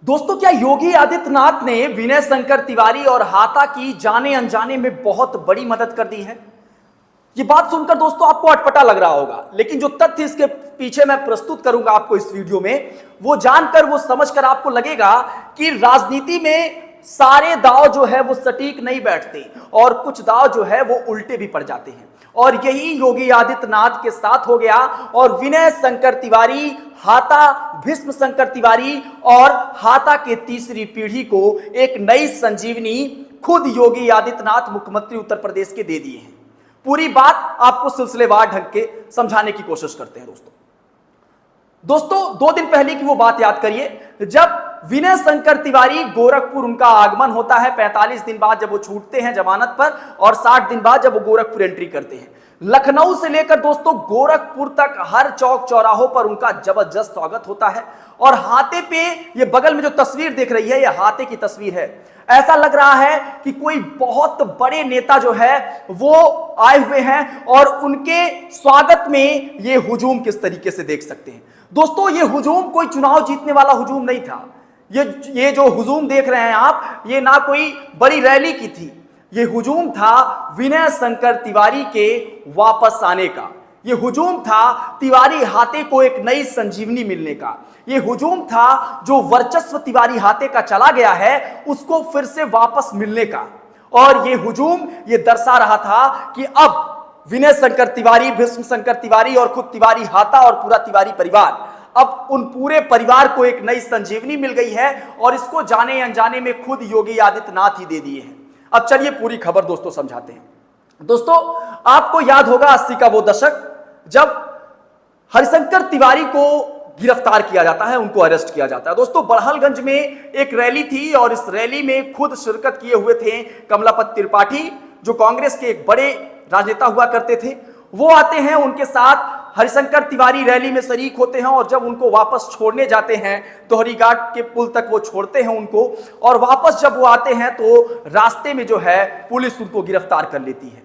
दोस्तों, क्या योगी आदित्यनाथ ने विनय शंकर तिवारी और हाता की जाने अनजाने में बहुत बड़ी मदद कर दी है? ये बात सुनकर दोस्तों आपको अटपटा लग रहा होगा, लेकिन जो तथ्य इसके पीछे मैं प्रस्तुत करूंगा आपको इस वीडियो में, वो जानकर वो समझकर आपको लगेगा कि राजनीति में सारे दांव जो है वो सटीक नहीं बैठते और कुछ दांव जो है वो उल्टे भी पड़ जाते हैं। और यही योगी आदित्यनाथ के साथ हो गया और विनय शंकर तिवारी, हाता भीष्म शंकर तिवारी और हाता के तीसरी पीढ़ी को एक नई संजीवनी खुद योगी आदित्यनाथ मुख्यमंत्री उत्तर प्रदेश के दे दिए हैं। पूरी बात आपको सिलसिलेवार ढंग के समझाने की कोशिश करते हैं। दोस्तों 2 दिन पहले की वो बात याद करिए, जब विनय शंकर तिवारी गोरखपुर उनका आगमन होता है 45 दिन बाद जब वो छूटते हैं जमानत पर और 60 दिन बाद जब वो गोरखपुर एंट्री करते हैं। लखनऊ से लेकर दोस्तों गोरखपुर तक हर चौक चौराहों पर उनका जबरदस्त स्वागत होता है। और हाथे पे ये बगल में जो तस्वीर देख रही है, ये हाथे की तस्वीर है। ऐसा लग रहा है कि कोई बहुत बड़े नेता जो है वो आए हुए हैं और उनके स्वागत में ये हुजूम किस तरीके से देख सकते हैं। दोस्तों ये हुजूम कोई चुनाव जीतने वाला हुजूम नहीं था। ये जो हुजूम देख रहे हैं आप, ये ना कोई बड़ी रैली की थी, ये हुजूम था विनय शंकर तिवारी के वापस आने का। ये हुजूम था तिवारी हाथे को एक नई संजीवनी मिलने का। ये हुजूम था जो वर्चस्व तिवारी हाथे का चला गया है उसको फिर से वापस मिलने का। और ये हुजूम ये दर्शा रहा था कि अब विनय शंकर तिवारी, भीष्म शंकर तिवारी और खुद तिवारी हाथा और पूरा तिवारी परिवार, अब उन पूरे परिवार को एक नई संजीवनी मिल गई है और इसको जाने अनजाने में खुद योगी आदित्यनाथ ही दे दिए हैं। अब चलिए पूरी खबर दोस्तों समझाते हैं। दोस्तों आपको याद होगा 80 का वो दशक जब हरिशंकर तिवारी को गिरफ्तार किया जाता है, उनको अरेस्ट किया जाता है। दोस्तों बड़हलगंज में एक रैली थी और इस रैली में खुद शिरकत किए हुए थे कमलापत त्रिपाठी, जो कांग्रेस के एक बड़े राजनेता हुआ करते थे। वो आते हैं, उनके साथ हरिशंकर तिवारी रैली में शरीक होते हैं और जब उनको वापस छोड़ने जाते हैं दोहरी घाट के पुल तक वो छोड़ते हैं उनको, और वापस जब वो आते हैं तो रास्ते में जो है पुलिस उनको गिरफ्तार कर लेती है।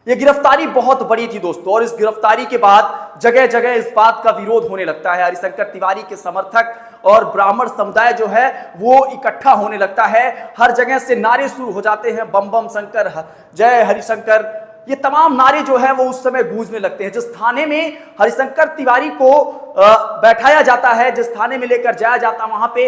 ये गिरफ्तारी बहुत बड़ी थी दोस्तों, और इस गिरफ्तारी के बाद जगह जगह इस बात का विरोध होने लगता है। हरिशंकर तिवारी के समर्थक और ब्राह्मण समुदाय जो है वो इकट्ठा होने लगता है। हर जगह से नारे शुरू हो जाते हैं, बम बम शंकर, जय हरिशंकर, ये तमाम नारे जो है वो उस समय गूंजने लगते हैं। जिस थाने में हरिशंकर तिवारी को बैठाया जाता है, जिस थाने में लेकर जाया जाता है, वहां पे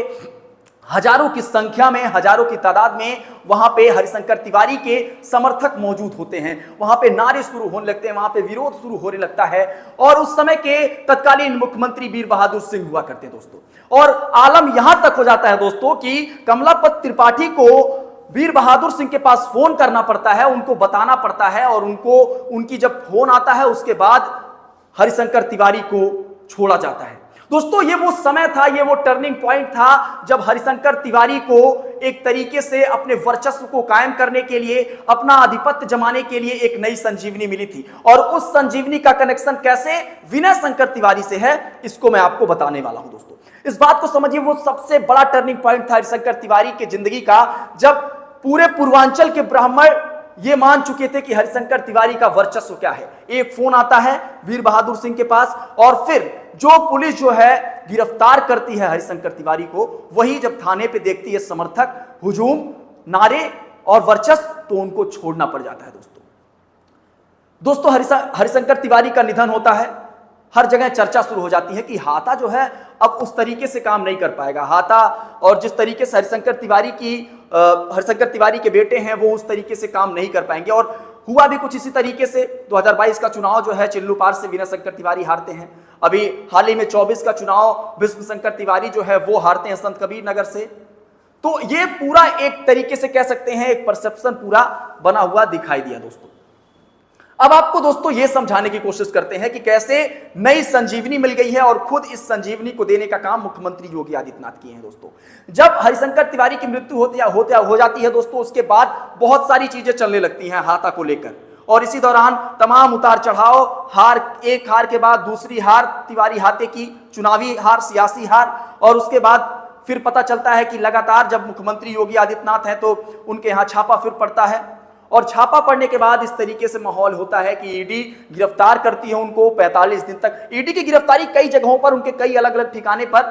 हजारों की संख्या में, हजारों की तादाद में वहां पे हरिशंकर तिवारी के समर्थक मौजूद होते हैं। वहां पे नारे शुरू होने लगते हैं, वहां पे विरोध शुरू होने लगता है। और उस समय के तत्कालीन मुख्यमंत्री वीर बहादुर सिंह हुआ करते हैं दोस्तों। और आलम यहां तक हो जाता है दोस्तों कि कमलापत त्रिपाठी को वीर बहादुर सिंह के पास फोन करना पड़ता है, उनको बताना पड़ता है, और उनकी जब फोन आता है उसके बाद हरिशंकर तिवारी को छोड़ा जाता है। दोस्तों ये वो समय था, ये वो टर्निंग पॉइंट था जब हरिशंकर तिवारी को एक तरीके से अपने वर्चस्व को कायम करने के लिए, अपना आधिपत्य जमाने के लिए एक नई संजीवनी मिली थी। और उस संजीवनी का कनेक्शन कैसे विनय शंकर तिवारी से है, इसको मैं आपको बताने वाला हूं दोस्तों। इस बात को समझिए, वो सबसे बड़ा टर्निंग पॉइंट था हरिशंकर तिवारी की जिंदगी का, जब पूरे पूर्वांचल के ब्राह्मण ये मान चुके थे कि हरिशंकर तिवारी का वर्चस्व क्या है। एक फोन आता है वीर बहादुर सिंह के पास, और फिर जो पुलिस जो है गिरफ्तार करती है हरिशंकर तिवारी को, वही जब थाने पे देखती है समर्थक, हुजूम, नारे और वर्चस्व, तो उनको छोड़ना पड़ जाता है दोस्तों हरिशंकर तिवारी का निधन होता है। हर जगह चर्चा शुरू हो जाती है कि हाथा जो है अब उस तरीके से काम नहीं कर पाएगा। हाथा और जिस तरीके से हरिशंकर तिवारी के बेटे हैं वो उस तरीके से काम नहीं कर पाएंगे। और हुआ भी कुछ इसी तरीके से। 2022 का चुनाव जो है चिल्लूपार से विनय शंकर तिवारी हारते हैं। अभी हाल ही में 24 का चुनाव भीष्म शंकर तिवारी जो है वो हारते हैं संत कबीर नगर से। तो ये पूरा एक तरीके से कह सकते हैं एक परसेप्शन पूरा बना हुआ दिखाई दिया दोस्तों। अब आपको दोस्तों ये समझाने की कोशिश करते हैं कि कैसे नई संजीवनी मिल गई है, और खुद इस संजीवनी को देने का काम मुख्यमंत्री योगी आदित्यनाथ किए हैं दोस्तों। जब हरिशंकर तिवारी की मृत्यु हो जाती है दोस्तों, उसके बाद बहुत सारी चीजें चलने लगती हैं हाथा को लेकर, और इसी दौरान तमाम उतार चढ़ाव, एक हार के बाद दूसरी हार तिवारी हाथे की, चुनावी हार, सियासी हार, और उसके बाद फिर पता चलता है कि लगातार जब मुख्यमंत्री योगी आदित्यनाथ हैं तो उनके यहाँ छापा फिर पड़ता है, और छापा पड़ने के बाद इस तरीके से माहौल होता है कि ईडी गिरफ्तार करती है उनको 45 दिन तक। ईडी की गिरफ्तारी कई जगहों पर, उनके कई अलग अलग ठिकाने पर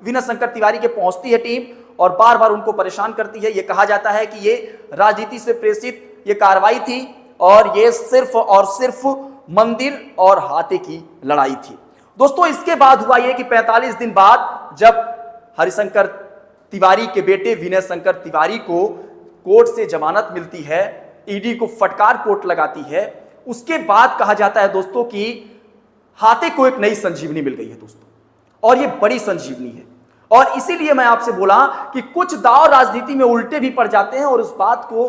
विनय शंकर तिवारी के पहुंचती है टीम, और बार बार उनको परेशान करती है। ये कहा जाता है कि ये राजनीति से प्रेषित ये कार्रवाई थी और ये सिर्फ और सिर्फ मंदिर और हाथे की लड़ाई थी। दोस्तों इसके बाद हुआ यह कि 45 दिन बाद जब हरिशंकर तिवारी के बेटे विनय शंकर तिवारी को कोर्ट से जमानत मिलती है, ईडी को फटकार कोर्ट लगाती है, उसके बाद कहा जाता है दोस्तों कि हाथे को एक नई संजीवनी मिल गई है दोस्तों, और ये बड़ी संजीवनी है। और इसीलिए मैं आपसे बोला कि कुछ दांव राजनीति में उल्टे भी पड़ जाते हैं और उस बात को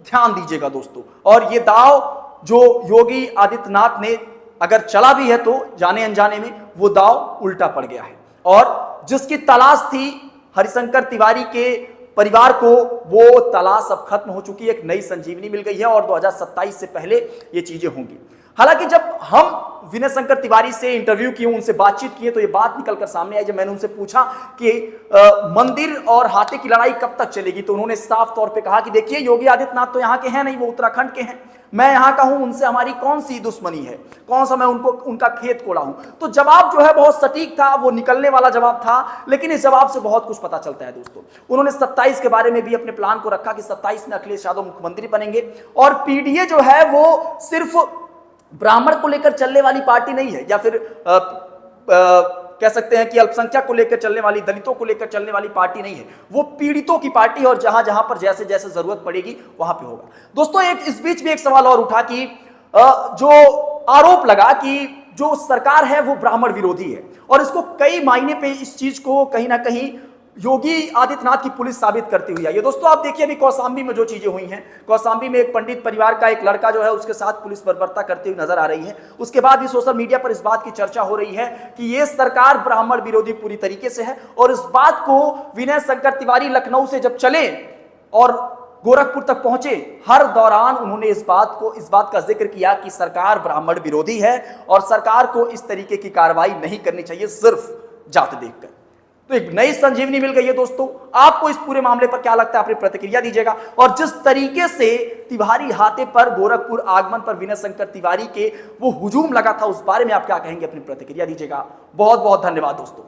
ध्यान दीजिएगा दोस्तों। और ये दांव जो योगी आदित्यनाथ ने अगर चला भी है तो जाने अनजाने में वो दांव उल्टा पड़ गया है, और जिसकी तलाश थी हरिशंकर तिवारी के परिवार को, वो तलाश अब खत्म हो चुकी है, एक नई संजीवनी मिल गई है और 2027 से पहले ये चीजें होंगी। हालांकि जब हम विनय शंकर तिवारी से इंटरव्यू किए, उनसे बातचीत किए, तो ये बात निकलकर सामने आई जब मैंने उनसे पूछा कि मंदिर और हाथे की लड़ाई कब तक चलेगी, तो उन्होंने साफ तौर पे कहा कि देखिए योगी आदित्यनाथ तो यहाँ के हैं नहीं, वो उत्तराखंड के हैं, मैं यहाँ का हूं, उनसे हमारी कौन सी दुश्मनी है, कौन सा मैं उनका खेत कोड़ा हूं। तो जवाब जो है बहुत सटीक था, वो निकलने वाला जवाब था, लेकिन इस जवाब से बहुत कुछ पता चलता है दोस्तों। उन्होंने 27 के बारे में भी अपने प्लान को रखा कि 27 में अखिलेश यादव मुख्यमंत्री बनेंगे, और पीडीए जो है वो सिर्फ ब्राह्मण को लेकर चलने वाली पार्टी नहीं है, या फिर कह सकते हैं कि अल्पसंख्यक को लेकर चलने वाली, दलितों को लेकर चलने वाली पार्टी नहीं है, वो पीड़ितों की पार्टी, और जहां जहां पर जैसे जैसे जरूरत पड़ेगी वहां पे होगा। दोस्तों इस बीच भी एक सवाल और उठा कि जो आरोप लगा कि जो सरकार है वो ब्राह्मण विरोधी है, और इसको कई मायने पे इस चीज को कहीं ना कहीं योगी आदित्यनाथ की पुलिस साबित करती हुई है। ये दोस्तों आप देखिए अभी कौशाम्बी में जो चीजें हुई हैं, कौशाम्बी में एक पंडित परिवार का एक लड़का जो है उसके साथ पुलिस बर्बरता करती हुई नजर आ रही है। उसके बाद भी सोशल मीडिया पर इस बात की चर्चा हो रही है कि ये सरकार ब्राह्मण विरोधी पूरी तरीके से है, और इस बात को विनय शंकर तिवारी लखनऊ से जब चले और गोरखपुर तक पहुंचे, हर दौरान उन्होंने इस बात का जिक्र किया कि सरकार ब्राह्मण विरोधी है और सरकार को इस तरीके की कार्रवाई नहीं करनी चाहिए सिर्फ जात देखकर। तो एक नई संजीवनी मिल गई है दोस्तों। आपको इस पूरे मामले पर क्या लगता है, अपनी प्रतिक्रिया दीजिएगा। और जिस तरीके से तिवारी हाथे पर गोरखपुर आगमन पर विनय शंकर तिवारी के वो हुजूम लगा था, उस बारे में आप क्या कहेंगे, अपनी प्रतिक्रिया दीजिएगा। बहुत बहुत धन्यवाद दोस्तों।